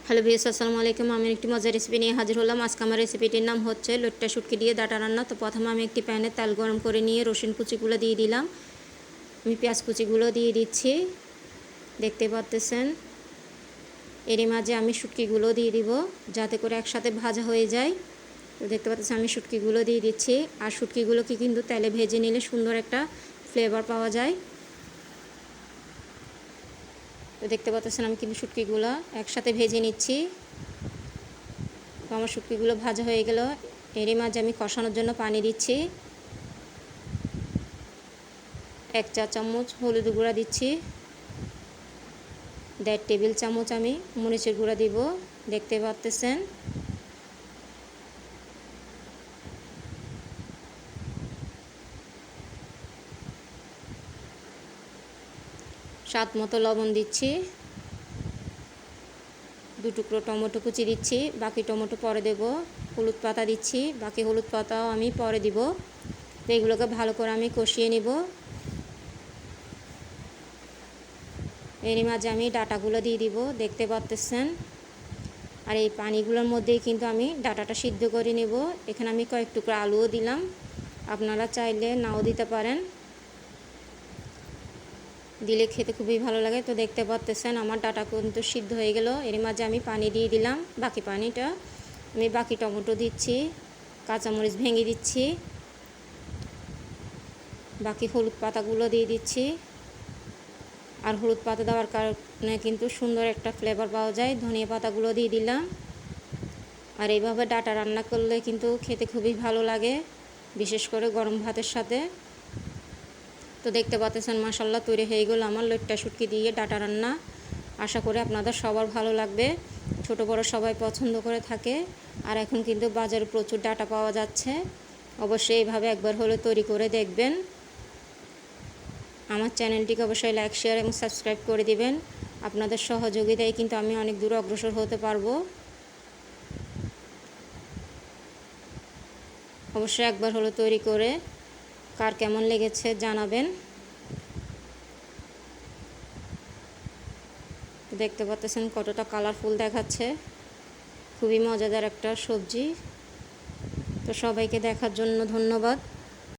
Hello viewers, আসসালামু আলাইকুম। আমি একটি মজার রেসিপি নিয়ে হাজির হলাম। আজকে আমার রেসিপিটির নাম হচ্ছে লইট্টা শুটকি দিয়ে ডাটা রান্না। তো প্রথমে আমি একটি প্যানে তেল গরম করে নিয়ে রসুন কুচিগুলো দিয়ে দিলাম। আমি পেঁয়াজ কুচিগুলো দিয়ে দিচ্ছি, দেখতে পাচ্ছেন। এরই মাঝে আমি শুটকিগুলো দিয়ে দিব যাতে করে একসাথে ভাজা হয়ে যায়। তো দেখতে পাচ্ছেন আমি শুটকিগুলো দিয়ে দিচ্ছি। আর শুটকিগুলোকে কিন্তু তেলে ভেজে নিলে সুন্দর একটা ফ্লেভার পাওয়া যায়। তো দেখতে পাচ্ছেন আমি কিন্তু শুটকিগুলো একসাথে ভেজে নিচ্ছি। তো আমার শুটকিগুলো ভাজা হয়ে গেল। এরই মাঝে আমি কষানোর জন্য পানি দিচ্ছি। 1 চা চামচ হলুদ গুঁড়া দিচ্ছি, 1.5 টেবিল চামচ আমি মরিচের গুঁড়া দিব, দেখতে পাচ্ছেন। স্বাদ মতো লবণ দিচ্ছি, 2 টুকরো টমেটো কুচি দিচ্ছি, বাকি টমেটো পরে দেব। হলুদ পাতা দিচ্ছি, বাকি হলুদ পাতাও আমি পরে দিব। তো এগুলোকে ভালো করে আমি কষিয়ে নিব। এরই মাঝে আমি ডাটাগুলো দিয়ে দিব, দেখতে পাচ্ছেন। আর এই পানিগুলোর মধ্যেই কিন্তু আমি ডাটাটা সিদ্ধ করে নেব। এখানে আমি কয়েক টুকরো আলুও দিলাম, আপনারা চাইলে নাও দিতে পারেন, দিলে খেতে খুবই ভালো লাগে। তো দেখতে পাচ্ছেন আমার ডাটা কিন্তু সিদ্ধ হয়ে গেল। এর মাঝে আমি পানি দিয়ে দিলাম, বাকি পানিটা আমি বাকি টমেটো দিচ্ছি, কাঁচামরিচ ভেঙে দিচ্ছি, বাকি হলুদ পাতাগুলো দিয়ে দিচ্ছি। আর হলুদ পাতা দেওয়ার কারণে কিন্তু সুন্দর একটা ফ্লেভার পাওয়া যায়। ধনিয়া পাতাগুলো দিয়ে দিলাম। আর এইভাবে ডাটা রান্না করলে কিন্তু খেতে খুবই ভালো লাগে, বিশেষ করে গরম ভাতের সাথে। তো দেখতে পাচ্ছেন মাশাআল্লাহ তৈরি হয়ে গেল আমার লইট্টা শুটকি দিয়ে ডাটা রান্না। আশা করি আপনাদের সবার ভালো লাগবে, ছোট বড় সবাই পছন্দ করে থাকে। আর এখন কিন্তু বাজারে প্রচুর ডাটা পাওয়া যাচ্ছে, অবশ্যই এইভাবে একবার হলে তৈরি করে দেখবেন। আমার চ্যানেলটিকে অবশ্যই লাইক, শেয়ার এবং সাবস্ক্রাইব করে দিবেন। আপনাদের সহযোগিতায় কিন্তু আমি অনেক দূর অগ্রসর হতে পারবো। অবশ্যই একবার হলো তৈরি করে কার কেমন লেগেছে জানাবেন। দেখতে পাচ্ছেন কতটা কালারফুল দেখাচ্ছে, খুবই মজাদার একটা সবজি। তো সবাইকে দেখার জন্য ধন্যবাদ।